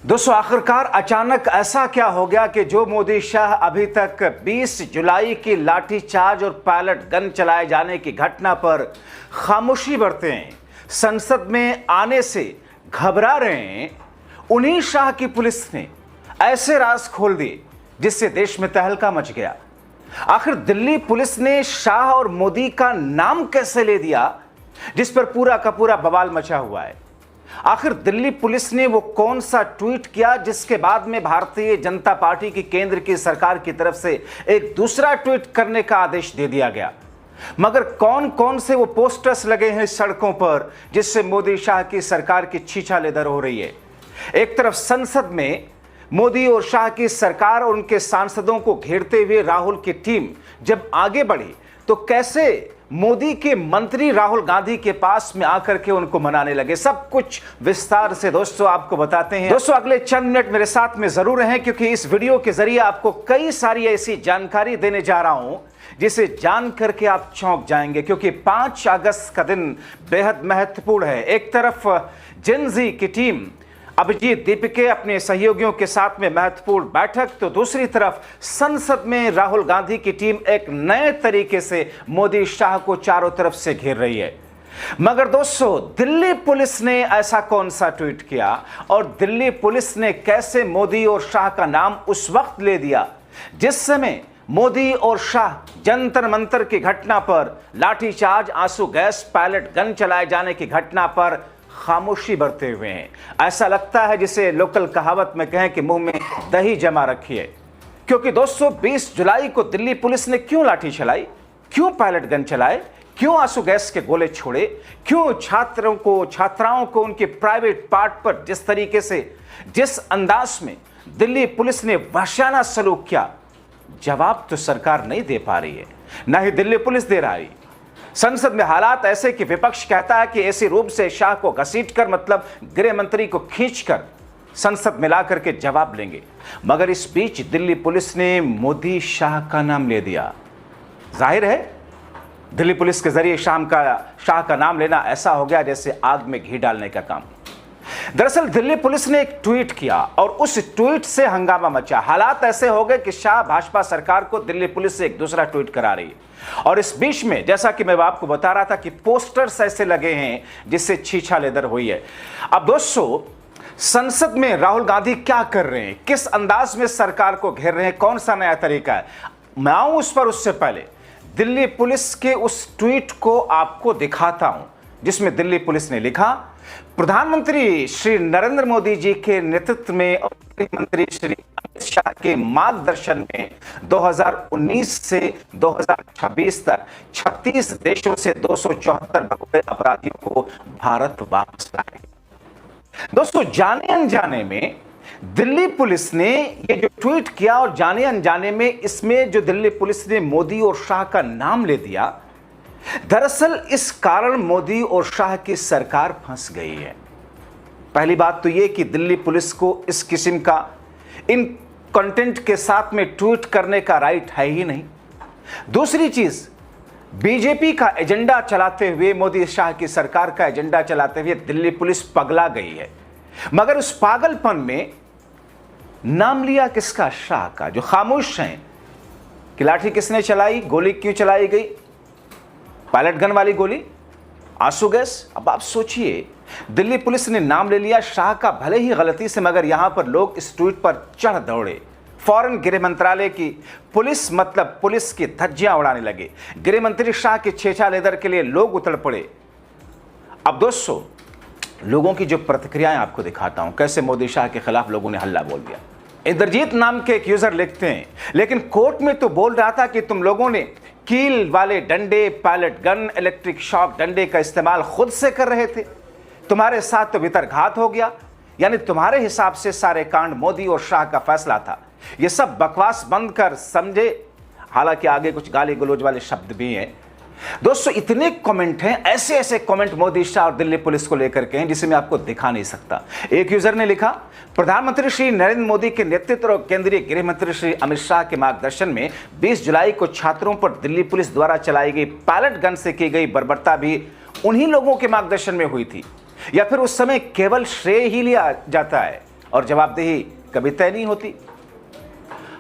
दोस्तों, आखिरकार अचानक ऐसा क्या हो गया कि जो मोदी शाह अभी तक 20 जुलाई की लाठीचार्ज और पैलेट गन चलाए जाने की घटना पर खामोशी बरते हैं, संसद में आने से घबरा रहे हैं, उन्हीं शाह की पुलिस ने ऐसे राज खोल दिए जिससे देश में तहलका मच गया। आखिर दिल्ली पुलिस ने शाह और मोदी का नाम कैसे ले दिया, जिस पर पूरा का पूरा बवाल मचा हुआ है। आखिर दिल्ली पुलिस ने वो कौन सा ट्वीट किया जिसके बाद में भारतीय जनता पार्टी की केंद्र की सरकार की तरफ से एक दूसरा ट्वीट करने का आदेश दे दिया गया। मगर कौन कौन से वो पोस्टर्स लगे हैं सड़कों पर जिससे मोदी शाह की सरकार की छीछालेदर हो रही है। एक तरफ संसद में मोदी और शाह की सरकार और उनके सांसदों को घेरते हुए राहुल की टीम जब आगे बढ़ी तो कैसे मोदी के मंत्री राहुल गांधी के पास में आकर के उनको मनाने लगे। सब कुछ विस्तार से दोस्तों आपको बताते हैं। दोस्तों, अगले चंद मिनट मेरे साथ में जरूर रहें, क्योंकि इस वीडियो के जरिए आपको कई सारी ऐसी जानकारी देने जा रहा हूं जिसे जान करके आप चौंक जाएंगे, क्योंकि 5 अगस्त का दिन बेहद महत्वपूर्ण है। एक तरफ जेन जी की टीम अभिजीत दीपिके अपने सहयोगियों के साथ में महत्वपूर्ण बैठक, तो दूसरी तरफ संसद में राहुल गांधी की टीम एक नए तरीके से मोदी शाह को चारों तरफ से घेर रही है। मगर दोस्तों, दिल्ली पुलिस ने ऐसा कौन सा ट्वीट किया और दिल्ली पुलिस ने कैसे मोदी और शाह का नाम उस वक्त ले दिया जिस समय मोदी और शाह जंतर मंतर की घटना पर, लाठीचार्ज, आंसू गैस, पैलेट गन चलाए जाने की घटना पर खामोशी बरते हुए हैं। ऐसा लगता है जिसे लोकल कहावत में कहें कि मुंह में दही जमा रखी है। क्योंकि दोस्तों, 20 जुलाई को दिल्ली पुलिस ने क्यों लाठी चलाई, क्यों पैलेट गन चलाए, क्यों आंसू गैस के गोले छोड़े, क्यों छात्राओं को उनके प्राइवेट पार्ट पर जिस तरीके से, जिस अंदाज में दिल्ली पुलिस ने वहशियाना सलूक किया, जवाब तो सरकार नहीं दे पा रही है, ना ही दिल्ली पुलिस दे रही। संसद में हालात ऐसे कि विपक्ष कहता है कि ऐसे रूप से शाह को घसीटकर, मतलब गृह मंत्री को खींचकर संसद में ला करके जवाब लेंगे। मगर इस बीच दिल्ली पुलिस ने मोदी शाह का नाम ले दिया। जाहिर है दिल्ली पुलिस के जरिए शाह का नाम लेना ऐसा हो गया जैसे आग में घी डालने का काम। दरअसल दिल्ली पुलिस ने एक ट्वीट किया और उस ट्वीट से हंगामा मचा। हालात ऐसे हो गए कि शाह भाजपा सरकार को दिल्ली पुलिस से एक दूसरा ट्वीट करा रही है। और इस बीच में, जैसा कि मैं आपको बता रहा था कि पोस्टर्स ऐसे लगे हैं जिससे छीछालेदर हुई है। अब दोस्तों, संसद में राहुल गांधी क्या कर रहे हैं, किस अंदाज में सरकार को घेर रहे हैं, कौन सा नया तरीका है, मैं आऊं उस पर उससे पहले दिल्ली पुलिस के उस ट्वीट को आपको दिखाता हूं जिसमें दिल्ली पुलिस ने लिखा, प्रधानमंत्री श्री नरेंद्र मोदी जी के नेतृत्व में और गृह मंत्री श्री अमित शाह के मार्गदर्शन में 2019 से 2026 तक 36 देशों से 274 भगोड़े अपराधियों को भारत वापस लाए। दोस्तों, जाने अनजाने में दिल्ली पुलिस ने ये जो ट्वीट किया और जाने अनजाने में इसमें जो दिल्ली पुलिस ने मोदी और शाह का नाम ले दिया, दरअसल इस कारण मोदी और शाह की सरकार फंस गई है। पहली बात तो यह कि दिल्ली पुलिस को इस किस्म का इन कंटेंट के साथ में ट्वीट करने का राइट है ही नहीं। दूसरी चीज, बीजेपी का एजेंडा चलाते हुए, मोदी शाह की सरकार का एजेंडा चलाते हुए दिल्ली पुलिस पगला गई है। मगर उस पागलपन में नाम लिया किसका? शाह का, जो खामोश हैं कि लाठी किसने चलाई, गोली क्यों चलाई गई, पैलेट गन वाली गोली, आंसू गैस। अब आप सोचिए, दिल्ली पुलिस ने नाम ले लिया शाह का, भले ही गलती से, मगर यहां पर लोग इस ट्वीट पर चढ़ दौड़े। फौरन गृह मंत्रालय की पुलिस, मतलब पुलिस की धज्जियां उड़ाने लगे। गृह मंत्री शाह के छेछालेदर के लिए लोग उतड़ पड़े। अब दोस्तों, लोगों की जो प्रतिक्रियाएं आपको दिखाता हूं, कैसे मोदी शाह के खिलाफ लोगों ने हल्ला बोल दिया। इंद्रजीत नाम के एक यूजर लिखते हैं, लेकिन कोर्ट में तो बोल रहा था कि तुम लोगों ने कील वाले डंडे, पैलेट गन, इलेक्ट्रिक शॉक डंडे का इस्तेमाल खुद से कर रहे थे, तुम्हारे साथ तो वितरघात हो गया। यानी तुम्हारे हिसाब से सारे कांड मोदी और शाह का फैसला था। यह सब बकवास बंद कर समझे। हालांकि आगे कुछ गाली गलौज वाले शब्द भी हैं। दोस्तों, इतने कमेंट हैं, ऐसे ऐसे कमेंट मोदी शाह और दिल्ली पुलिस को लेकर के हैं जिसे मैं आपको दिखा नहीं सकता। एक यूजर ने लिखा, प्रधानमंत्री श्री नरेंद्र मोदी के नेतृत्व और केंद्रीय गृह मंत्री श्री अमित शाह के मार्गदर्शन में 20 जुलाई को छात्रों पर दिल्ली पुलिस द्वारा चलाई गई पैलेट गन से की गई बर्बरता भी उन्हीं लोगों के मार्गदर्शन में हुई थी, या फिर उस समय केवल श्रेय ही लिया जाता है। और जवाबदेही कभी तय नहीं होती।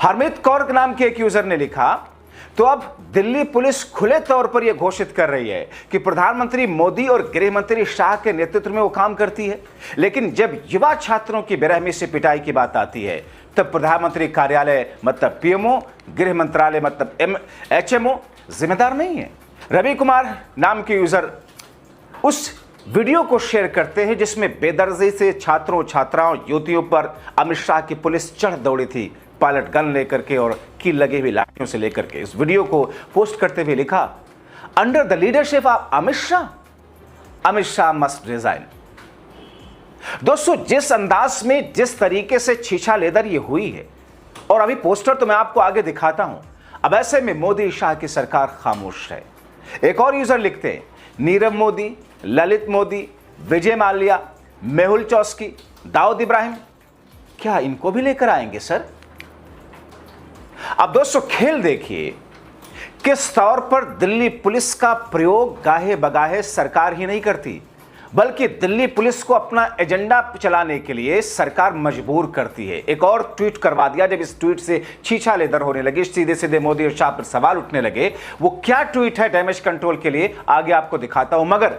हरमीत कौर के नाम के एक यूजर ने लिखा, तो अब दिल्ली पुलिस खुले तौर पर यह घोषित कर रही है कि प्रधानमंत्री मोदी और गृह मंत्री शाह के नेतृत्व में वो काम करती है, लेकिन जब युवा छात्रों की बेरहमी से पिटाई की बात आती है तब प्रधानमंत्री कार्यालय मतलब पीएमओ, गृह मंत्रालय मतलब एचएमओ जिम्मेदार नहीं है। रवि कुमार नाम के यूजर उस वीडियो को शेयर करते हैं जिसमें बेदर्जी से छात्रों, छात्राओं, युवतियों पर अमित शाह की पुलिस चढ़ दौड़ी थी, पायलट गन लेकर के और कील लगी हुई लाठियों से लेकर के। इस वीडियो को पोस्ट करते हुए लिखा, under the leadership of Amit Shah must resign. दोस्तों, जिस अंदाज में, जिस तरीके से छीछा लेदर ये हुई है, और अभी पोस्टर तो मैं आपको आगे दिखाता हूं, अब ऐसे में मोदी शाह की सरकार खामोश है। एक और यूजर लिखते हैं, नीरव मोदी, ललित मोदी, विजय माल्या, मेहुल चौस्की, दाऊद इब्राहिम, क्या इनको भी लेकर आएंगे सर? अब दोस्तों खेल देखिए, किस तौर पर दिल्ली पुलिस का प्रयोग गाहे बगाहे सरकार ही नहीं करती, बल्कि दिल्ली पुलिस को अपना एजेंडा चलाने के लिए सरकार मजबूर करती है। एक और ट्वीट करवा दिया। जब इस ट्वीट से छीछा लेदर होने लगी, सीधे सीधे मोदी और शाह पर सवाल उठने लगे, वो क्या ट्वीट है डैमेज कंट्रोल के लिए आगे आपको दिखाता हूं, मगर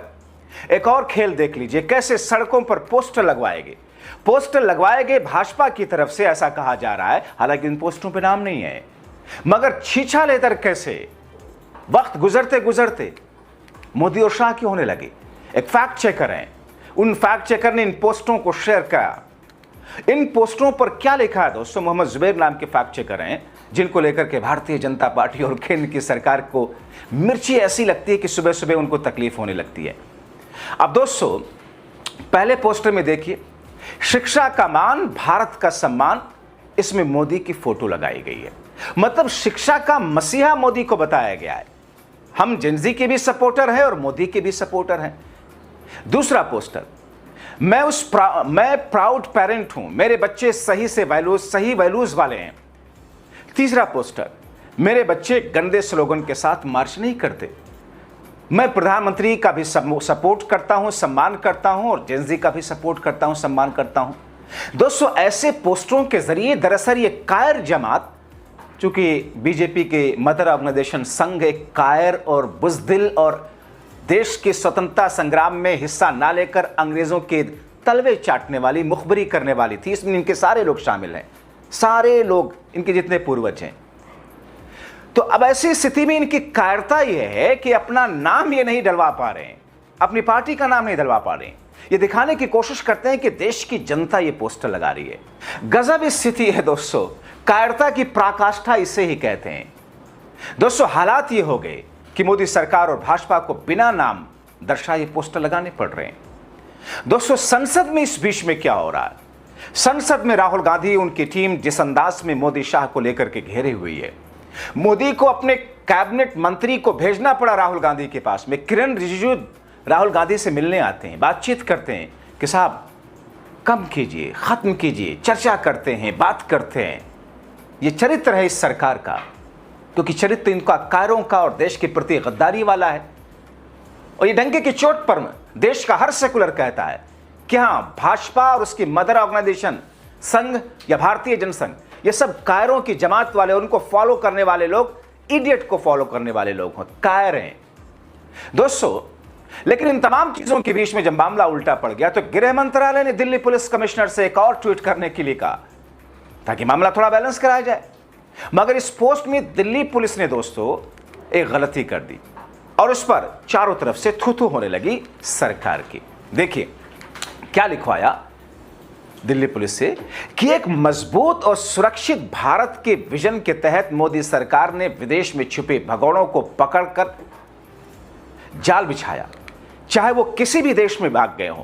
एक और खेल देख लीजिए, कैसे सड़कों पर पोस्टर लगवाए गए भाजपा की तरफ से, ऐसा कहा जा रहा है, हालांकि इन पोस्टरों पे नाम नहीं है, मगर छीछा लेदर कैसे वक्त गुजरते गुजरते मोदी और शाह की होने लगी। एक फैक्ट चेकर हैं, उन फैक्ट चेकर ने इन पोस्टरों को शेयर किया। इन पोस्टरों पर क्या लिखा है दोस्तों? मोहम्मद जुबैर नाम के फैक्ट चेकर हैं, जिनको लेकर के भारतीय जनता पार्टी और केंद्र की सरकार को मिर्ची ऐसी लगती है कि सुबह सुबह उनको तकलीफ होने लगती है। अब दोस्तों, पहले पोस्टर में देखिए, शिक्षा का मान, भारत का सम्मान, इसमें मोदी की फोटो लगाई गई है। मतलब शिक्षा का मसीहा मोदी को बताया गया है। हम जेनजी के भी सपोर्टर हैं और मोदी के भी सपोर्टर हैं। दूसरा पोस्टर, मैं प्राउड पेरेंट हूं, मेरे बच्चे सही वैल्यूज वाले हैं। तीसरा पोस्टर, मेरे बच्चे गंदे स्लोगन के साथ मार्च नहीं करते। मैं प्रधानमंत्री का भी सपोर्ट करता हूं, सम्मान करता हूं, और जेनजी का भी सपोर्ट करता हूं, सम्मान करता हूं। दोस्तों, ऐसे पोस्टरों के जरिए दरअसल ये कायर जमात, चूंकि बीजेपी के मदर ऑर्गेनाइजेशन संघ एक कायर और बुजदिल और देश की स्वतंत्रता संग्राम में हिस्सा ना लेकर अंग्रेजों के तलवे चाटने वाली, मुखबरी करने वाली थी, इसमें इनके सारे लोग शामिल हैं, सारे लोग इनके जितने पूर्वज हैं। तो अब ऐसी स्थिति में इनकी कायरता यह है कि अपना नाम ये नहीं डलवा पा रहे हैं, अपनी पार्टी का नाम नहीं डलवा पा रहे हैं। ये दिखाने की कोशिश करते हैं कि देश की जनता ये पोस्टर लगा रही है। गजब स्थिति है दोस्तों, कायरता की पराकाष्ठा इसे ही कहते हैं। दोस्तों, हालात ये हो गए कि मोदी सरकार और भाजपा को बिना नाम दर्शाए पोस्टर लगाने पड़ रहे हैं। दोस्तों, संसद में इस बीच में क्या हो रहा है? संसद में राहुल गांधी, उनकी टीम जिस अंदाज में मोदी शाह को लेकर के घेरे हुई है, मोदी को अपने कैबिनेट मंत्री को भेजना पड़ा राहुल गांधी के पास में। किरण रिजिजू राहुल गांधी से मिलने आते हैं, बातचीत करते हैं कि साहब कम कीजिए, खत्म कीजिए, चर्चा करते हैं, बात करते हैं। ये चरित्र है इस सरकार का, क्योंकि चरित्र इनका कायरों का और देश के प्रति गद्दारी वाला है। और ये डंके की चोट पर देश का हर सेकुलर कहता है कि हां, भाजपा और उसकी मदर ऑर्गेनाइजेशन संघ या भारतीय जनसंघ, ये सब कायरों की जमात वाले, उनको फॉलो करने वाले लोग, इडियट को फॉलो करने वाले लोग हैं, कायर हैं दोस्तों। लेकिन इन तमाम चीजों के बीच में जब मामला उल्टा पड़ गया तो गृह मंत्रालय ने दिल्ली पुलिस कमिश्नर से एक और ट्वीट करने के लिए कहा ताकि मामला थोड़ा बैलेंस कराया जाए। मगर इस पोस्ट में दिल्ली पुलिस ने दोस्तों एक गलती कर दी और उस पर चारों तरफ से थू-थू होने लगी सरकार की। देखिए क्या लिखवाया दिल्ली पुलिस से कि एक मजबूत और सुरक्षित भारत के विजन के तहत मोदी सरकार ने विदेश में छुपे भगोड़ों को पकड़कर जाल बिछाया, चाहे वो किसी भी देश में भाग गए हों।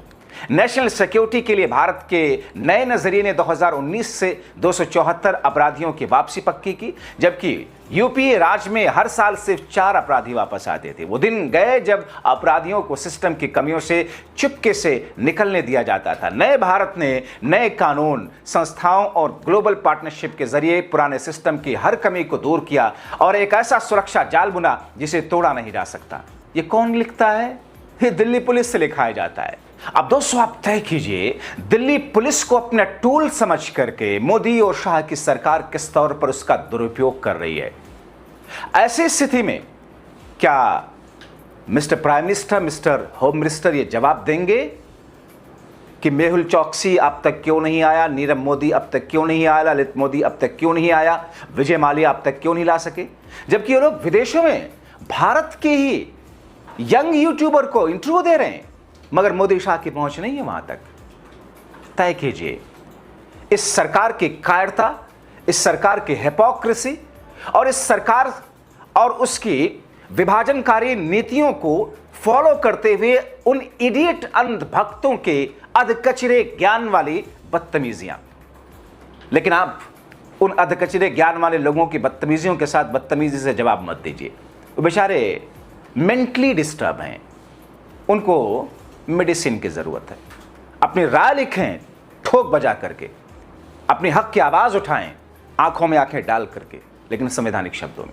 नेशनल सिक्योरिटी के लिए भारत के नए नजरिए ने 2019 से 274 अपराधियों की वापसी पक्की की, जबकि यूपीए राज्य में हर साल सिर्फ 4 अपराधी वापस आते थे। वो दिन गए जब अपराधियों को सिस्टम की कमियों से चुपके से निकलने दिया जाता था। नए भारत ने नए कानून, संस्थाओं और ग्लोबल पार्टनरशिप के जरिए पुराने सिस्टम की हर कमी को दूर किया और एक ऐसा सुरक्षा जाल बुना जिसे तोड़ा नहीं जा सकता। ये कौन लिखता है? ये दिल्ली पुलिस से लिखाया जाता है। अब दोस्तों आप तय कीजिए, दिल्ली पुलिस को अपना टूल समझ करके मोदी और शाह की सरकार किस तौर पर उसका दुरुपयोग कर रही है। ऐसी स्थिति में क्या mister prime minister, mister home minister ये जवाब देंगे कि मेहुल चौकसी अब तक क्यों नहीं आया, नीरव मोदी अब तक क्यों नहीं आया, ललित मोदी अब तक क्यों नहीं आया, विजय माल्या अब तक क्यों नहीं ला सके, जबकि ये लोग विदेशों में भारत के ही यंग यूट्यूबर को इंटरव्यू दे रहे हैं, मगर मोदी शाह की पहुंच नहीं है वहां तक। तय कीजिए, इस सरकार की कायरता, इस सरकार की हिपोक्रेसी और इस सरकार और उसकी विभाजनकारी नीतियों को फॉलो करते हुए उन इडियट अंधभक्तों के अधकचरे ज्ञान वाली बदतमीजियां। लेकिन आप उन अधकचरे ज्ञान वाले लोगों की बदतमीजियों के साथ बदतमीजी से जवाब मत दीजिए। वो बेचारे मेंटली डिस्टर्ब हैं, उनको मेडिसिन की जरूरत है। अपनी राय लिखें ठोक बजा करके, अपनी हक की आवाज उठाएं आंखों में आंखें डाल करके, लेकिन संवैधानिक शब्दों में।